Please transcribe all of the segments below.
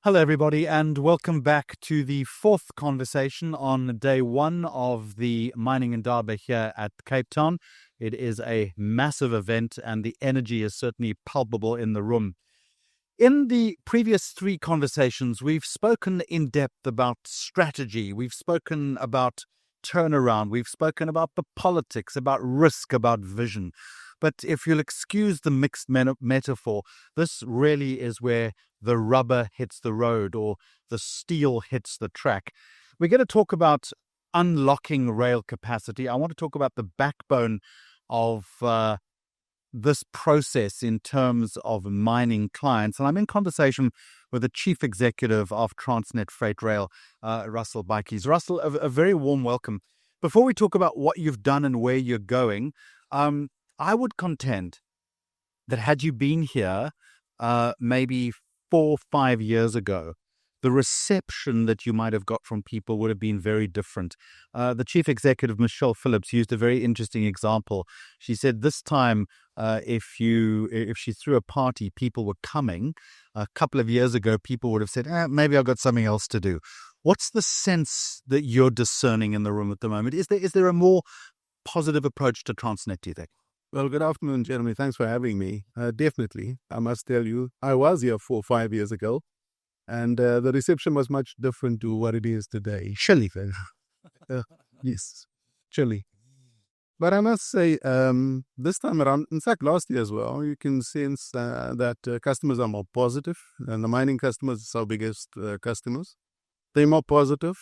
Hello, everybody, and welcome back to the fourth conversation on day one of the Mining Indaba here at Cape Town. It is a massive event, and the energy is certainly palpable in the room. In the previous three conversations, we've spoken in depth about strategy. We've spoken about turnaround. We've spoken about the politics, about risk, about vision. But if you'll excuse the mixed metaphor, this really is where the rubber hits the road or the steel hits the track. We're going to talk about unlocking rail capacity. I want to talk about the backbone of this process in terms of mining clients. And I'm in conversation with the Chief Executive of Transnet Freight Rail, Russel Baatjies. Russel, a very warm welcome. Before we talk about what you've done and where you're going, I would contend that had you been here maybe 4 or 5 years ago, the reception that you might have got from people would have been very different. The chief executive, Michelle Phillips, used a very interesting example. She said this time, if she threw a party, people were coming. A couple of years ago, people would have said, maybe I've got something else to do. What's the sense that you're discerning in the room at the moment? Is there a more positive approach to Transnet, do you think? Well, good afternoon, Jeremy. Thanks for having me. Definitely, I must tell you, I was here 4 or 5 years ago, and the reception was much different to what it is today. Chilly. Yes, chilly. But I must say, this time around, in fact, last year as well, you can sense that customers are more positive, and the mining customers are our biggest customers. They're more positive,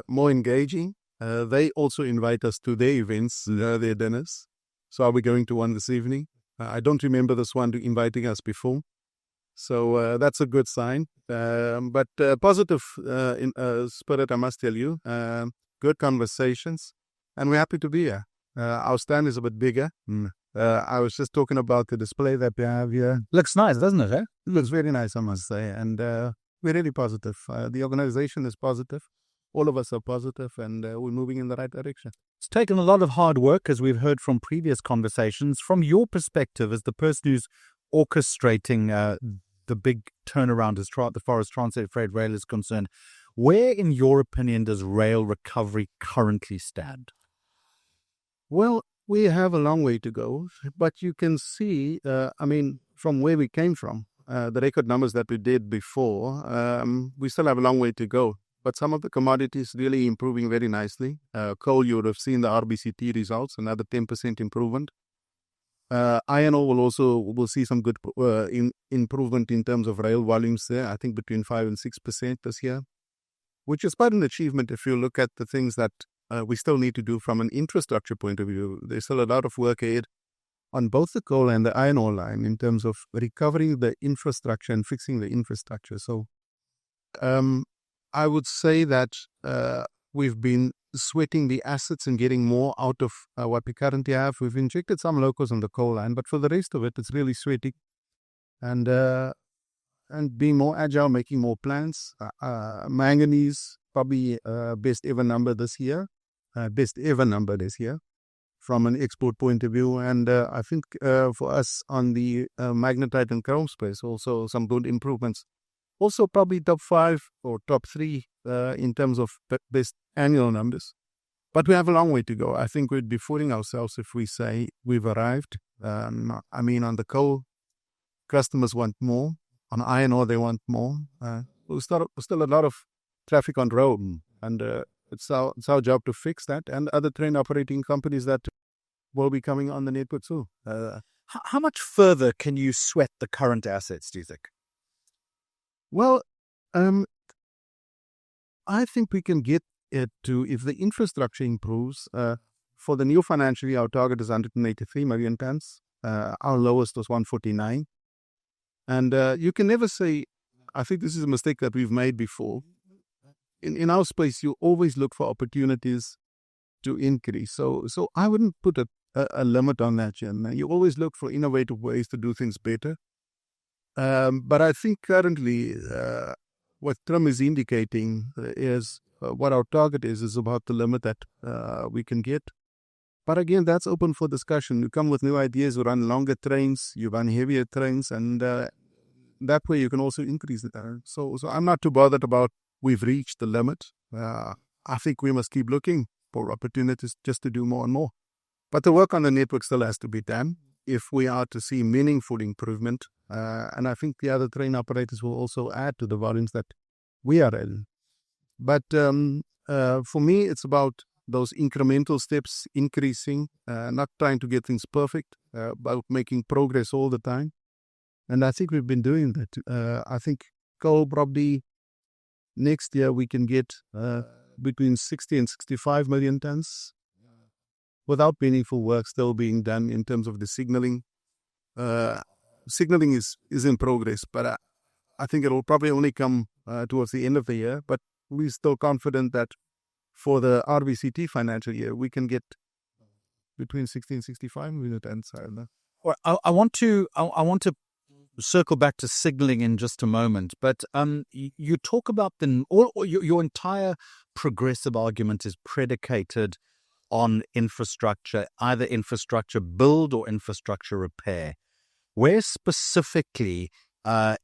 more engaging. They also invite us to their events, their dinners. So are we going to one this evening? I don't remember this one inviting us before. So that's a good sign. But positive in spirit, I must tell you. Good conversations. And we're happy to be here. Our stand is a bit bigger. I was just talking about the display that we have here. Looks nice, doesn't it? It looks very nice, I must say. And we're really positive. The organization is positive. All of us are positive, and we're moving in the right direction. It's taken a lot of hard work, as we've heard from previous conversations. From your perspective, as the person who's orchestrating the big turnaround as far as Transnet Freight Rail is concerned, where, in your opinion, does rail recovery currently stand? Well, we have a long way to go, but you can see, from where we came from, the record numbers that we did before, we still have a long way to go. But some of the commodities really improving very nicely. Coal, you would have seen the RBCT results, another 10% improvement. Iron ore will see some good improvement in terms of rail volumes there, I think between 5 and 6% this year, which is quite an achievement if you look at the things that we still need to do from an infrastructure point of view. There's still a lot of work ahead on both the coal and the iron ore line in terms of recovering the infrastructure and fixing the infrastructure. So, I would say that we've been sweating the assets and getting more out of what we currently have. We've injected some locos on the coal line, but for the rest of it, it's really sweating and being more agile, making more plans. Manganese, probably best ever number this year from an export point of view. And I think for us on the magnetite and chrome space, also some good improvements. Also, probably top 5 or top 3 in terms of best annual numbers. But we have a long way to go. I think we'd be fooling ourselves if we say we've arrived. On the coal, customers want more. On iron ore, they want more. There's still a lot of traffic on road. And it's our job to fix that. And other train operating companies that will be coming on the network too. How much further can you sweat the current assets, do you think? Well, I think we can get it to, if the infrastructure improves, for the new financial year, our target is 183 million tons. Our lowest was 149. And you can never say, I think this is a mistake that we've made before. In our space, you always look for opportunities to increase. So I wouldn't put a limit on that, Jen. You always look for innovative ways to do things better. But I think currently what Trump is indicating is what our target is about the limit that we can get. But again, that's open for discussion. You come with new ideas, you run longer trains, you run heavier trains, and that way you can also increase the tariff. So I'm not too bothered about we've reached the limit. I think we must keep looking for opportunities just to do more and more. But the work on the network still has to be done if we are to see meaningful improvement. And I think the other train operators will also add to the volumes that we are in. But for me, it's about those incremental steps, increasing, not trying to get things perfect, about making progress all the time. And I think we've been doing that. I think coal probably next year we can get between 60 and 65 million tons without meaningful work still being done in terms of the signaling. Signaling is in progress, but I think it will probably only come towards the end of the year. But we're still confident that for the RBCT financial year, we can get between 60 and 65 million tons. Well, I want to circle back to signaling in just a moment, but you talk about your entire progressive argument is predicated on infrastructure, either infrastructure build or infrastructure repair. Where specifically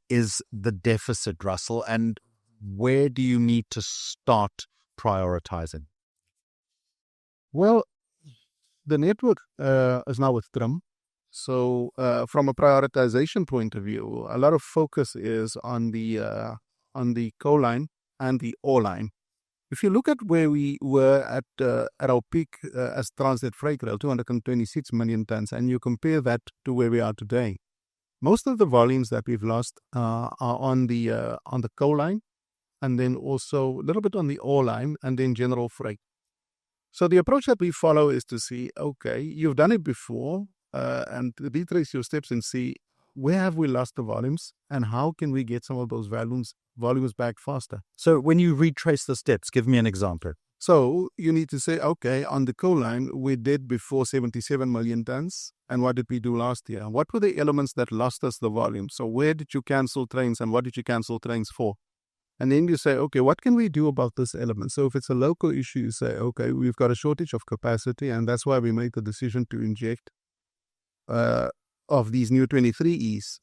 is the deficit, Russell, and where do you need to start prioritizing? Well, the network is now with Trim. So from a prioritization point of view, a lot of focus is on the coal line and the ore line. If you look at where we were at our peak as Transnet Freight Rail, 226 million tons, and you compare that to where we are today, most of the volumes that we've lost are on the coal line, and then also a little bit on the ore line, and then general freight. So the approach that we follow is to see, okay, you've done it before, and retrace your steps and see where have we lost the volumes, and how can we get some of those volumes back faster. So when you retrace the steps, give me an example. So you need to say, okay, on the coal line, we did before 77 million tons. And what did we do last year? What were the elements that lost us the volume? So where did you cancel trains and what did you cancel trains for? And then you say, okay, what can we do about this element? So if it's a local issue, you say, okay, we've got a shortage of capacity, and that's why we made the decision to inject of these new 23Es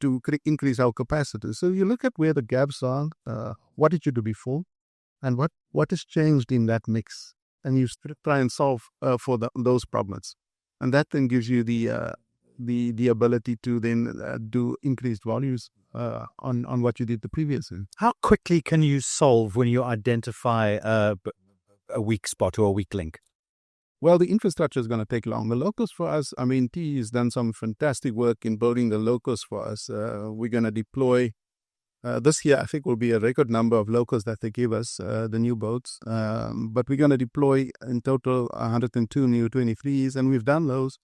to increase our capacity. So you look at where the gaps are, what did you do before, and what has changed in that mix, and you try and solve for those problems, and that then gives you the ability to then do increased volumes on what you did the previous year. How quickly can you solve when you identify a weak spot or a weak link? Well, the infrastructure is going to take long. The locals for us, I mean, T has done some fantastic work in building the locals for us. We're going to deploy this year, I think, will be a record number of locals that they give us, the new boats. But we're going to deploy in total 102 new 23s, and we've done those.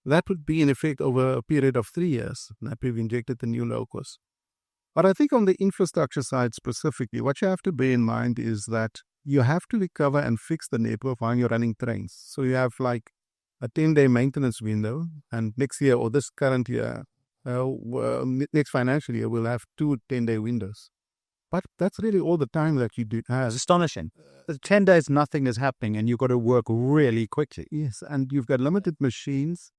That would be in effect over a period of 3 years that we've injected the new locals. But I think on the infrastructure side specifically, what you have to bear in mind is that you have to recover and fix the network while you're running trains. So you have like a 10-day maintenance window, and next year or this current year, next financial year, we'll have 2 10-day windows. But that's really all the time that you do have. It's astonishing. 10 days, nothing is happening, and you've got to work really quickly. Yes, and you've got limited machines,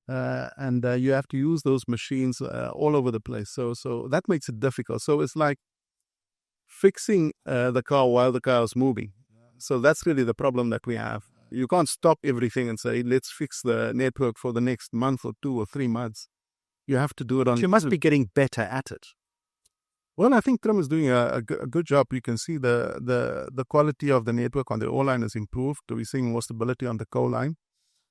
and you have to use those machines all over the place. So that makes it difficult. So it's like fixing the car while the car is moving. So that's really the problem that we have. You can't stop everything and say, let's fix the network for the next month or 2 or 3 months. You have to do it on... You must be getting better at it. Well, I think Trim is doing a good job. You can see the quality of the network on the ore line has improved. We're seeing more stability on the coal line.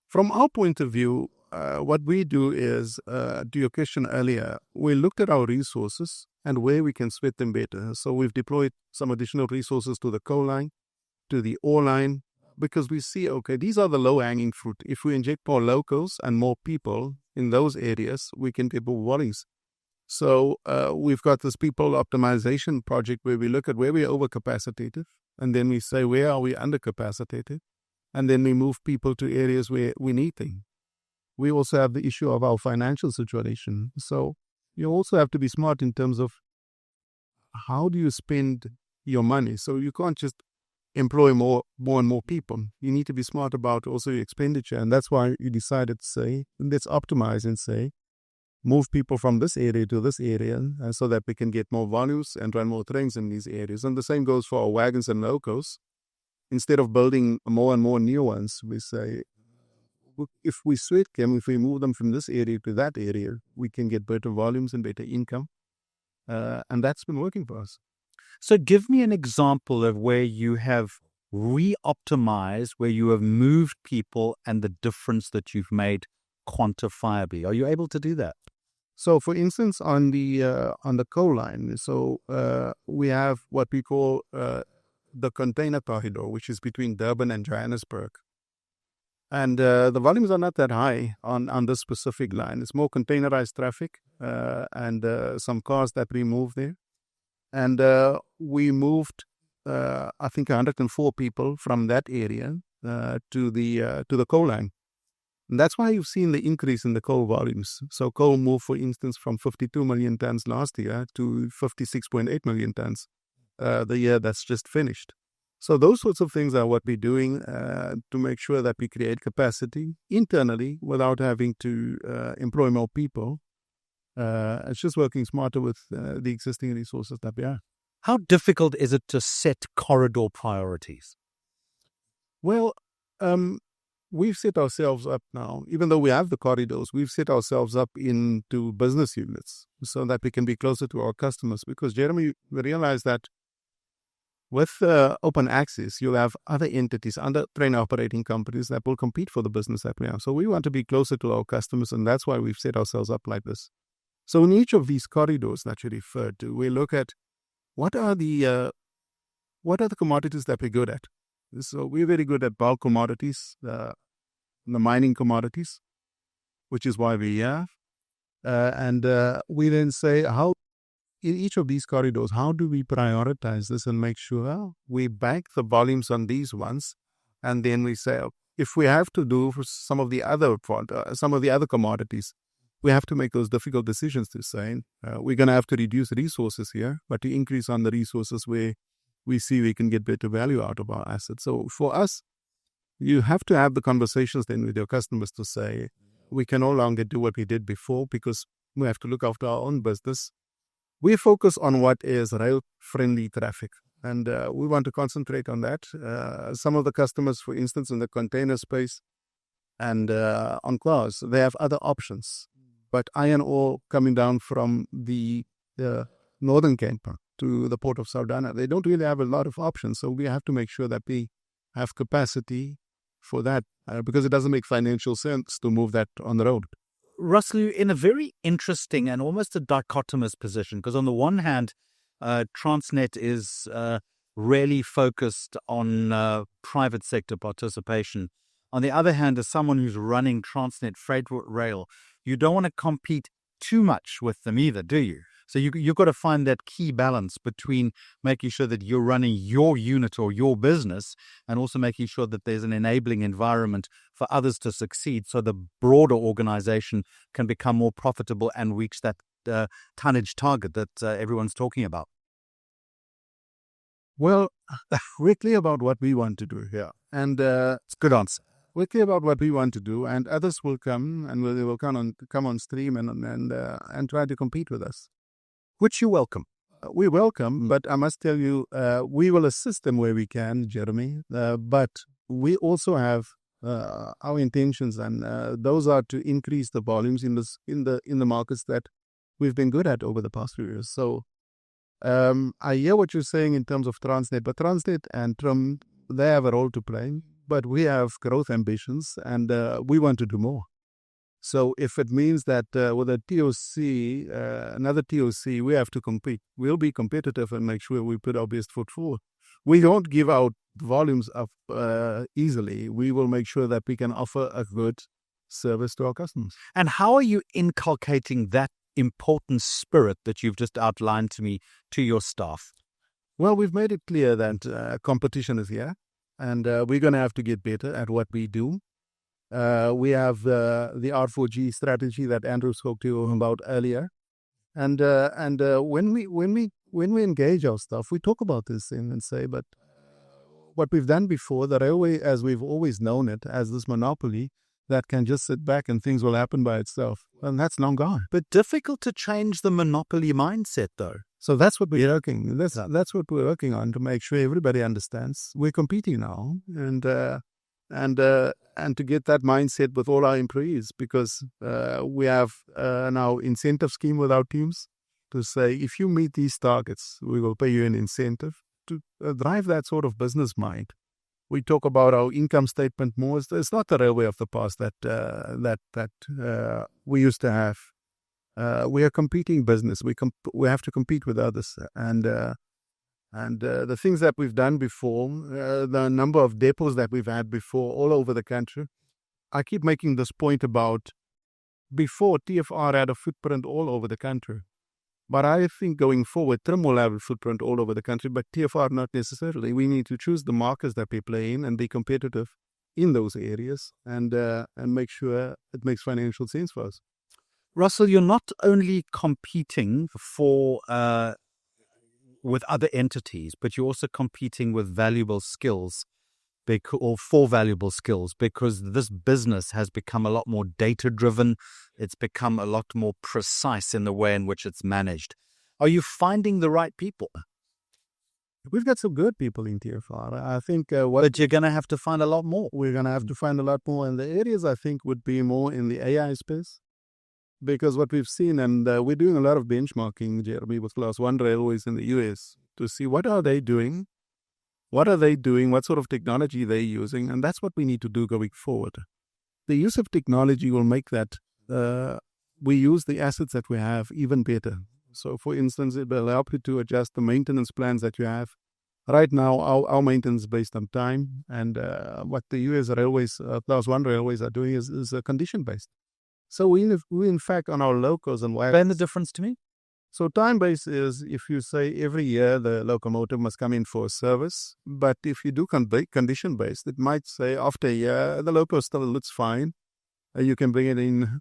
From our point of view, what we do is, to your question earlier, we looked at our resources and where we can sweat them better. So we've deployed some additional resources to the coal line, to the ore line, because we see, okay, these are the low-hanging fruit. If we inject more locals and more people in those areas, we can get more volumes. So we've got this people optimization project where we look at where we are overcapacitated, and then we say, where are we undercapacitated? And then we move people to areas where we need them. We also have the issue of our financial situation. So you also have to be smart in terms of how do you spend your money. So you can't just employ more and more people. You need to be smart about also your expenditure. And that's why you decided to say, let's optimize and say, move people from this area to this area so that we can get more volumes and run more trains in these areas. And the same goes for our wagons and locos. Instead of building more and more new ones, we say, if we switch them, if we move them from this area to that area, we can get better volumes and better income. And that's been working for us. So give me an example of where you have re-optimized, where you have moved people and the difference that you've made quantifiably. Are you able to do that? So, for instance, on the coal line, we have what we call the container corridor, which is between Durban and Johannesburg. And the volumes are not that high on this specific line. It's more containerized traffic and some cars that we move there. And we moved, I think, 104 people from that area to the coal line. And that's why you've seen the increase in the coal volumes. So coal moved, for instance, from 52 million tons last year to 56.8 million tons the year that's just finished. So those sorts of things are what we're doing to make sure that we create capacity internally without having to employ more people. It's just working smarter with the existing resources that we have. How difficult is it to set corridor priorities? Well, we've set ourselves up now, even though we have the corridors, we've set ourselves up into business units so that we can be closer to our customers. Because, Jeremy, we realize that with open access, you'll have other entities, other train operating companies that will compete for the business that we have. So we want to be closer to our customers, and that's why we've set ourselves up like this. So in each of these corridors that you referred to, we look at what are the commodities that we're good at. So we're very good at bulk commodities, the mining commodities, which is why we're here. And we then say, how in each of these corridors, how do we prioritize this and make sure we bank the volumes on these ones? And then we say, if we have to do for some of the other commodities, we have to make those difficult decisions to say, we're going to have to reduce resources here, but to increase on the resources where we see we can get better value out of our assets. So for us, you have to have the conversations then with your customers to say, we can no longer do what we did before because we have to look after our own business. We focus on what is rail-friendly traffic, and we want to concentrate on that. Some of the customers, for instance, in the container space and on cars, they have other options. But iron ore coming down from the Northern Cape to the port of Saldanha, they don't really have a lot of options. So we have to make sure that we have capacity for that because it doesn't make financial sense to move that on the road. Russel, you're in a very interesting and almost a dichotomous position because on the one hand, Transnet is really focused on private sector participation. On the other hand, as someone who's running Transnet Freight Rail, you don't want to compete too much with them either, do you? So you've got to find that key balance between making sure that you're running your unit or your business and also making sure that there's an enabling environment for others to succeed so the broader organization can become more profitable and reach that tonnage target that everyone's talking about. Well, we're clear about what we want to do here. And it's a good answer. We're clear about what we want to do, and others will come and they will come on stream and try to compete with us. Which you welcome. We welcome, but I must tell you, we will assist them where we can, Jeremy. But we also have our intentions, and those are to increase the volumes in the markets that we've been good at over the past few years. So I hear what you're saying in terms of Transnet, but Transnet and Trum, they have a role to play. But we have growth ambitions, and we want to do more. So if it means that with a TOC, another TOC, we have to compete. We'll be competitive and make sure we put our best foot forward. We don't give out volumes up easily. We will make sure that we can offer a good service to our customers. And how are you inculcating that important spirit that you've just outlined to me to your staff? Well, we've made it clear that competition is here, and we're going to have to get better at what we do. We have the R4G strategy that Andrew spoke to you about earlier, and when we engage our staff, we talk about this and say, but what we've done before, the railway, as we've always known it, as this monopoly, that can just sit back and things will happen by itself. And that's long gone. But difficult to change the monopoly mindset, though. So that's what we're working. That's what we're working on, to make sure everybody understands we're competing now, and to get that mindset with all our employees, because we have now incentive scheme with our teams to say, if you meet these targets, we will pay you an incentive to drive that sort of business mind. We talk about our income statement more. It's not the railway of the past that we used to have. We are competing business. We have to compete with others, and the things that we've done before, the number of depots that we've had before all over the country. I keep making this point about before TFR had a footprint all over the country. But I think going forward, Trim will have a footprint all over the country, but TFR not necessarily. We need to choose the markets that we play in and be competitive in those areas, and make sure it makes financial sense for us. Russel, you're not only competing with other entities, but you're also competing with valuable skills, for valuable skills, because this business has become a lot more data-driven. It's become a lot more precise in the way in which it's managed. Are you finding the right people? We've got some good people in TFR. I think but you're going to have to find a lot more. We're going to have to find a lot more. And the areas, I think, would be more in the AI space. Because what we've seen, and we're doing a lot of benchmarking, Jeremy, with Class 1 railways in the US to see what are they doing, what sort of technology they're using, and that's what we need to do going forward. The use of technology will make that we use the assets that we have even better. So, for instance, it will help you to adjust the maintenance plans that you have. Right now, our maintenance is based on time, and what the US railways, Class 1 railways are doing is condition-based. So we in fact, on our locos and wagons... Explain the difference to me. So time-based is if you say every year the locomotive must come in for a service. But if you do condition-based, it might say after a year, the loco still looks fine. You can bring it in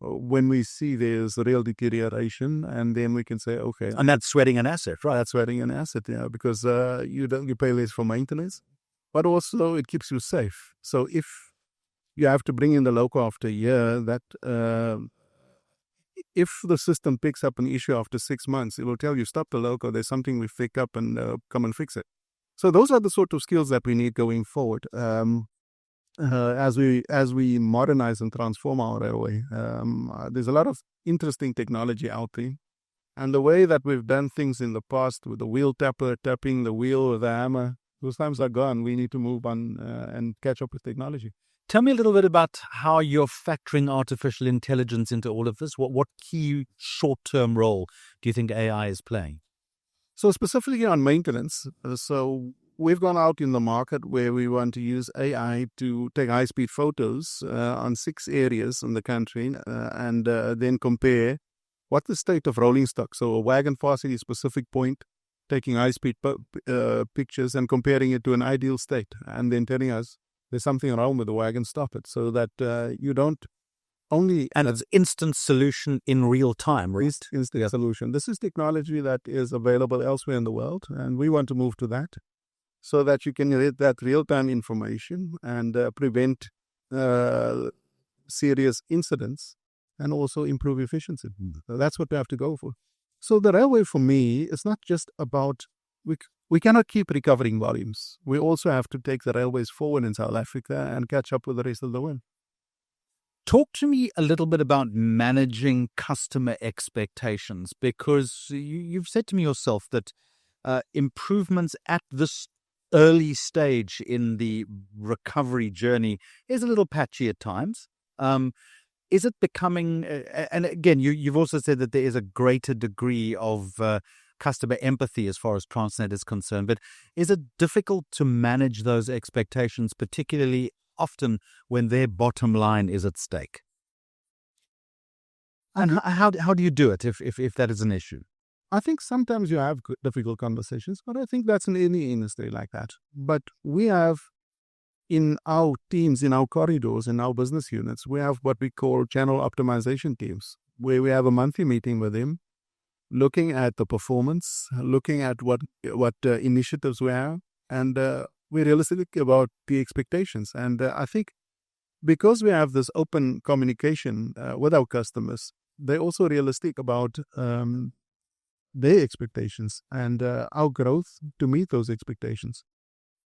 when we see there's real deterioration, and then we can say, okay. And that's sweating an asset, right? That's sweating an asset, yeah, because you pay less for maintenance, but also it keeps you safe. So if you have to bring in the loco after a year, that if the system picks up an issue after 6 months, it will tell you, stop the loco, there's something we picked up, and come and fix it. So those are the sort of skills that we need going forward as we modernize and transform our railway. There's a lot of interesting technology out there. And the way that we've done things in the past with the wheel tapper, tapping the wheel with the hammer, those times are gone. We need to move on and catch up with technology. Tell me a little bit about how you're factoring artificial intelligence into all of this. What key short-term role do you think AI is playing? So specifically on maintenance, so we've gone out in the market where we want to use AI to take high-speed photos on 6 areas in the country and then compare what the state of rolling stock. So a wagon passing a specific point, taking high-speed pictures and comparing it to an ideal state, and then telling us there's something wrong with the wagon, stop it, so that you don't only... And it's instant solution in real time, right? Instant solution. This is technology that is available elsewhere in the world, and we want to move to that so that you can get that real-time information and prevent serious incidents and also improve efficiency. So that's what we have to go for. So the railway, for me, is not just about... We cannot keep recovering volumes. We also have to take the railways forward in South Africa and catch up with the rest of the world. Talk to me a little bit about managing customer expectations, because you've said to me yourself that improvements at this early stage in the recovery journey is a little patchy at times. Is it becoming, and again, you've also said that there is a greater degree of customer empathy as far as Transnet is concerned, but is it difficult to manage those expectations, particularly often when their bottom line is at stake? And how do you do it if that is an issue? I think sometimes you have difficult conversations, but I think that's in any industry like that. But we have in our teams, in our corridors, in our business units, we have what we call channel optimization teams, where we have a monthly meeting with them, looking at the performance, looking at what initiatives we have, and we're realistic about the expectations. And I think because we have this open communication with our customers, they're also realistic about their expectations and our growth to meet those expectations.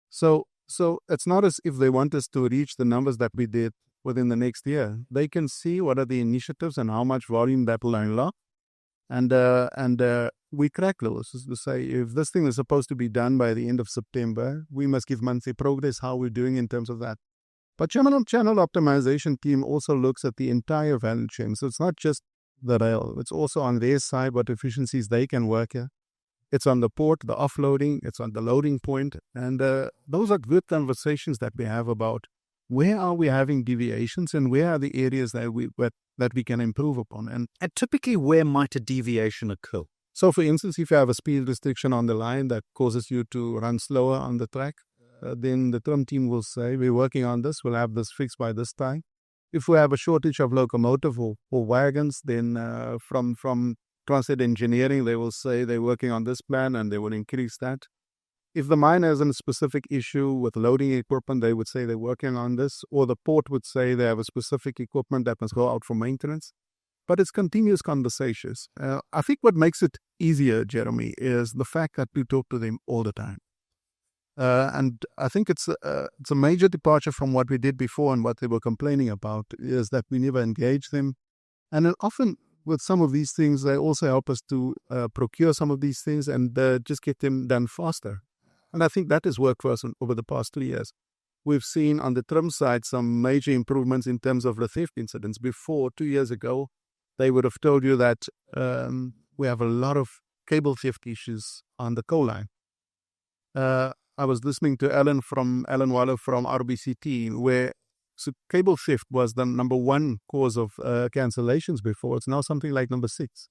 So it's not as if they want us to reach the numbers that we did within the next year. They can see what are the initiatives and how much volume that will unlock. And we track those to say if this thing is supposed to be done by the end of September, we must give monthly progress, how we're doing in terms of that. But channel optimization team also looks at the entire value chain. So it's not just the rail. It's also on their side what efficiencies they can work at. It's on the port, the offloading, it's on the loading point. And those are good conversations that we have about where are we having deviations and where are the areas that we can improve upon. And typically, where might a deviation occur? So, for instance, if you have a speed restriction on the line that causes you to run slower on the track, then the trim team will say, we're working on this, we'll have this fixed by this time. If we have a shortage of locomotive or wagons, then from Transnet Engineering, they will say they're working on this plan and they will increase that. If the mine has a specific issue with loading equipment, they would say they're working on this, or the port would say they have a specific equipment that must go out for maintenance. But it's continuous conversations. I think what makes it easier, Jeremy, is the fact that we talk to them all the time. And I think it's a major departure from what we did before, and what they were complaining about is that we never engage them. And then often with some of these things, they also help us to procure some of these things and just get them done faster. And I think that has worked for us over the past 3 years. We've seen on the trim side some major improvements in terms of the theft incidents. Before, 2 years ago, they would have told you that we have a lot of cable theft issues on the coal line. I was listening to Alan Waller from RBCT, where cable theft was the number one cause of cancellations before. It's now something like number 6.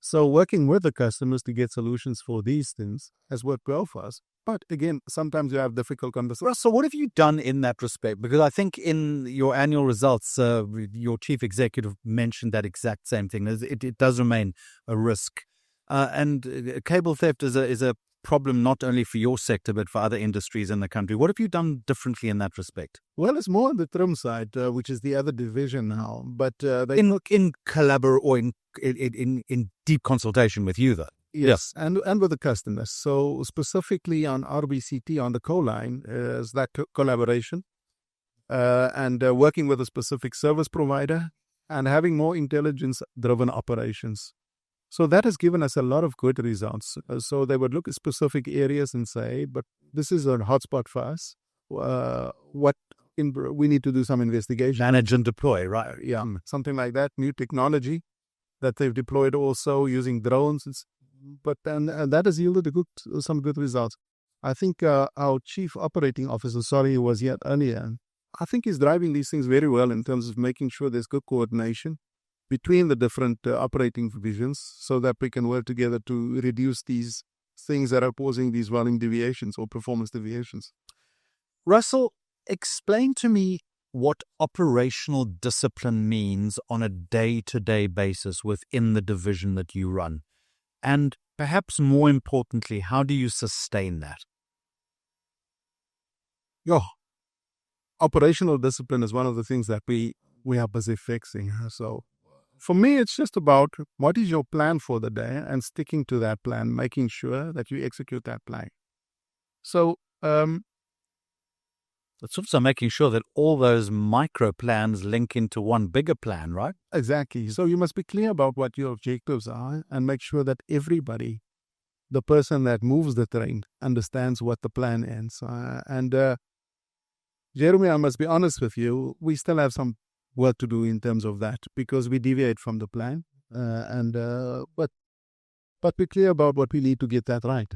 So working with the customers to get solutions for these things has worked well for us. But again, sometimes you have difficult conversations. Russell, what have you done in that respect? Because I think in your annual results, your chief executive mentioned that exact same thing. It does remain a risk. And cable theft is a problem not only for your sector, but for other industries in the country. What have you done differently in that respect? Well, it's more on the trim side, which is the other division now. But in collaboration or in deep consultation with you, though. Yes, and with the customers. So specifically on RBCT, on the coal line, is that collaboration and working with a specific service provider and having more intelligence-driven operations. So that has given us a lot of good results. So they would look at specific areas and say, but this is a hotspot for us. We need to do some investigation. Manage and deploy, right? Yeah, something like that. New technology that they've deployed also using drones. But then that has yielded some good results. I think our chief operating officer, who was here earlier, I think he's driving these things very well in terms of making sure there's good coordination between the different operating divisions so that we can work together to reduce these things that are causing these volume deviations or performance deviations. Russell, explain to me what operational discipline means on a day-to-day basis within the division that you run. And perhaps more importantly, how do you sustain that? Operational discipline is one of the things that we are busy fixing. So for me, it's just about what is your plan for the day and sticking to that plan, making sure that you execute that plan. So it's also making sure that all those micro plans link into one bigger plan, right? Exactly. So you must be clear about what your objectives are and make sure that everybody, the person that moves the train, understands what the plan is. Jeremy, I must be honest with you, we still have some work to do in terms of that because we deviate from the plan. But be clear about what we need to get that right.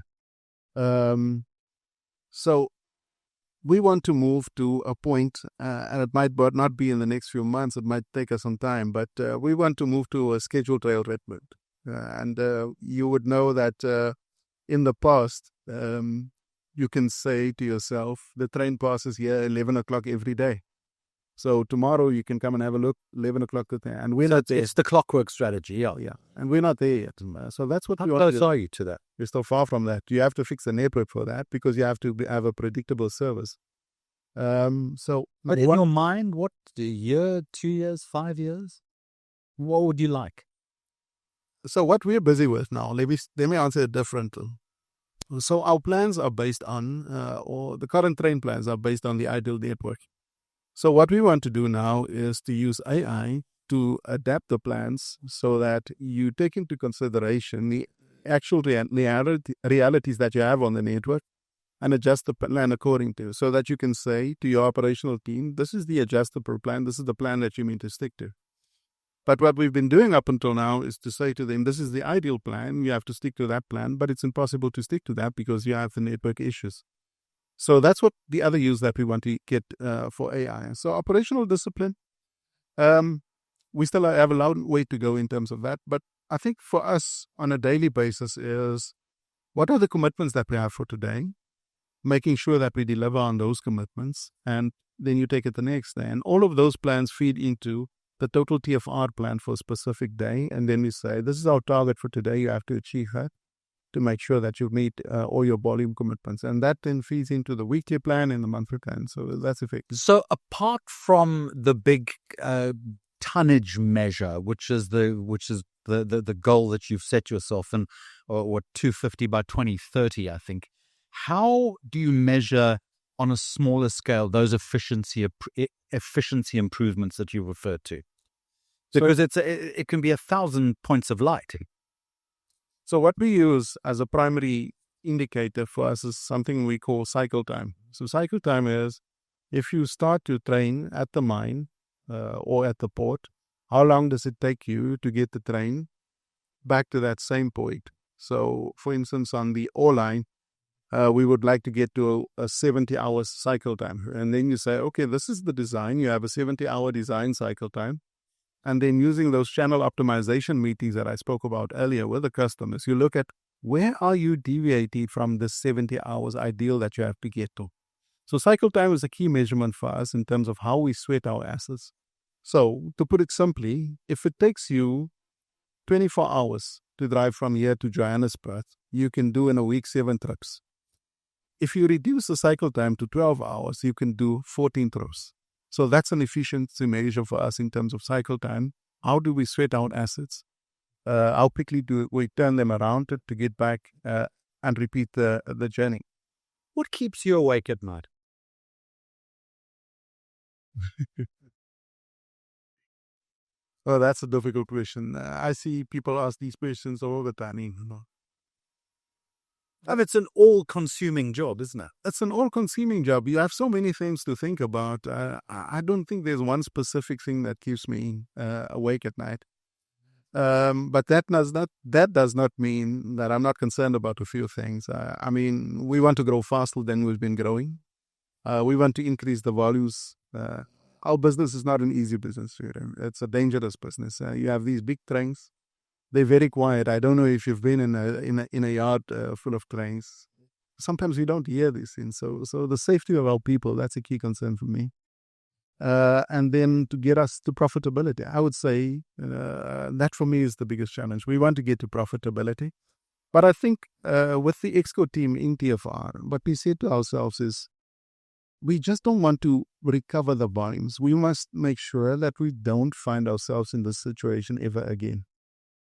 So we want to move to a point, and it might not be in the next few months, it might take us some time, but we want to move to a scheduled rail Redmond. You would know that in the past, you can say to yourself, the train passes here 11 o'clock every day. So tomorrow you can come and have a look, 11 o'clock. And we're not there. It's the clockwork strategy, yeah. And we're not there yet. So that's what How we want close are you to that? You're still far from that. You have to fix the network for that because you have to have a predictable service. But in your mind, what, a year, 2 years, 5 years? What would you like? So what we're busy with now, let me answer it differently. So our plans are based on, or the current train plans are based on the ideal network. So what we want to do now is to use AI to adapt the plans so that you take into consideration the actual realities that you have on the network and adjust the plan according to, so that you can say to your operational team, this is the adjustable plan, this is the plan that you mean to stick to. But what we've been doing up until now is to say to them, this is the ideal plan, you have to stick to that plan, but it's impossible to stick to that because you have the network issues. So that's what the other use that we want to get for AI. So operational discipline, we still have a long way to go in terms of that. But I think for us on a daily basis is, what are the commitments that we have for today? Making sure that we deliver on those commitments, and then you take it the next day. And all of those plans feed into the total TFR plan for a specific day. And then we say, this is our target for today. You have to achieve that to make sure that you meet all your volume commitments. And that then feeds into the weekly plan and the monthly plan. So that's effective. So apart from the big tonnage measure, which is the goal that you've set yourself, and or 250 by 2030, I think, how do you measure on a smaller scale those efficiency improvements that you referred to? Because it can be 1,000 points of light. So what we use as a primary indicator for us is something we call cycle time. So cycle time is, if you start to train at the mine or at the port, how long does it take you to get the train back to that same point? So for instance, on the ore line, we would like to get to a 70-hour cycle time. And then you say, okay, this is the design. You have a 70-hour design cycle time. And then using those channel optimization meetings that I spoke about earlier with the customers, you look at, where are you deviating from the 70 hours ideal that you have to get to? So cycle time is a key measurement for us in terms of how we sweat our assets. So to put it simply, if it takes you 24 hours to drive from here to Johannesburg, you can do in a week 7 trips. If you reduce the cycle time to 12 hours, you can do 14 trips. So that's an efficiency measure for us in terms of cycle time. How do we sweat out assets? How quickly do we turn them around to get back and repeat the journey? What keeps you awake at night? Oh, that's a difficult question. I see people ask these questions all the time. And it's an all-consuming job, isn't it? It's an all-consuming job. You have so many things to think about. I don't think there's one specific thing that keeps me awake at night. But that does not mean that I'm not concerned about a few things. I mean, we want to grow faster than we've been growing. We want to increase the volumes. Our business is not an easy business. It's a dangerous business. You have these big trains. They're very quiet. I don't know if you've been in a yard full of trains. Sometimes we don't hear these things. So the safety of our people, that's a key concern for me. And then to get us to profitability, I would say that for me is the biggest challenge. We want to get to profitability. But I think with the Exco team in TFR, what we say to ourselves is, we just don't want to recover the volumes. We must make sure that we don't find ourselves in this situation ever again,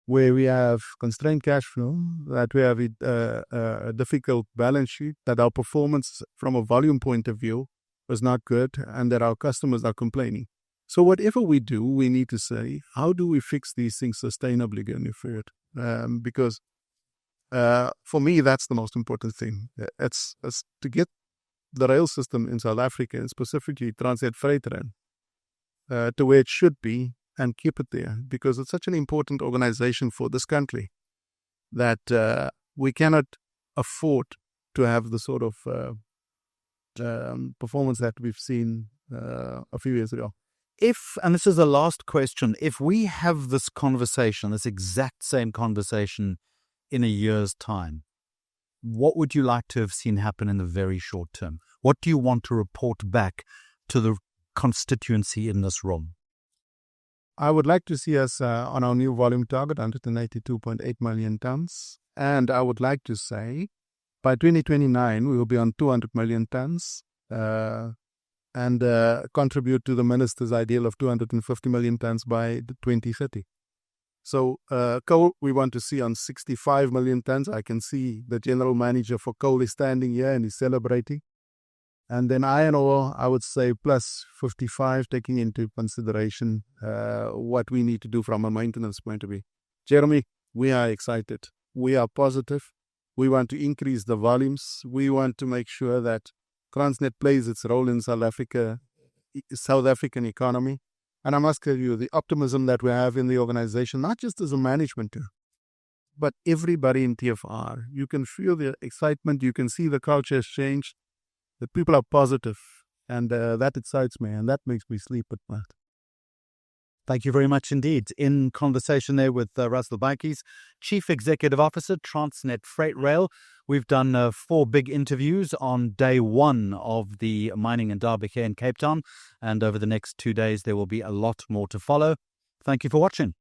where we have constrained cash flow, that we have a difficult balance sheet, that our performance from a volume point of view was not good, and that our customers are complaining. So whatever we do, we need to say, how do we fix these things sustainably going forward? Because for me, that's the most important thing. It's to get the rail system in South Africa, and specifically Transnet Freight Rail, to where it should be, and keep it there, because it's such an important organization for this country that we cannot afford to have the sort of performance that we've seen a few years ago. And this is the last question, if we have this conversation, this exact same conversation in a year's time, what would you like to have seen happen in the very short term? What do you want to report back to the constituency in this room? I would like to see us on our new volume target, 182.8 million tons. And I would like to say, by 2029, we will be on 200 million tons. and contribute to the minister's ideal of 250 million tons by 2030. So coal, we want to see on 65 million tons. I can see the general manager for coal is standing here and he's celebrating. And then iron ore, I would say plus 55, taking into consideration what we need to do from a maintenance point of view. Jeremy, we are excited. We are positive. We want to increase the volumes. We want to make sure that Transnet plays its role in South African economy. And I must tell you, the optimism that we have in the organization, not just as a management team, but everybody in TFR, you can feel the excitement. You can see the culture has changed. The people are positive, and that excites me, and that makes me sleep at night. Thank you very much indeed. In conversation there with Russel Baatjies, Chief Executive Officer, Transnet Freight Rail. We've done 4 big interviews on day 1 of the Mining and Indaba here in Cape Town. And over the next 2 days, there will be a lot more to follow. Thank you for watching.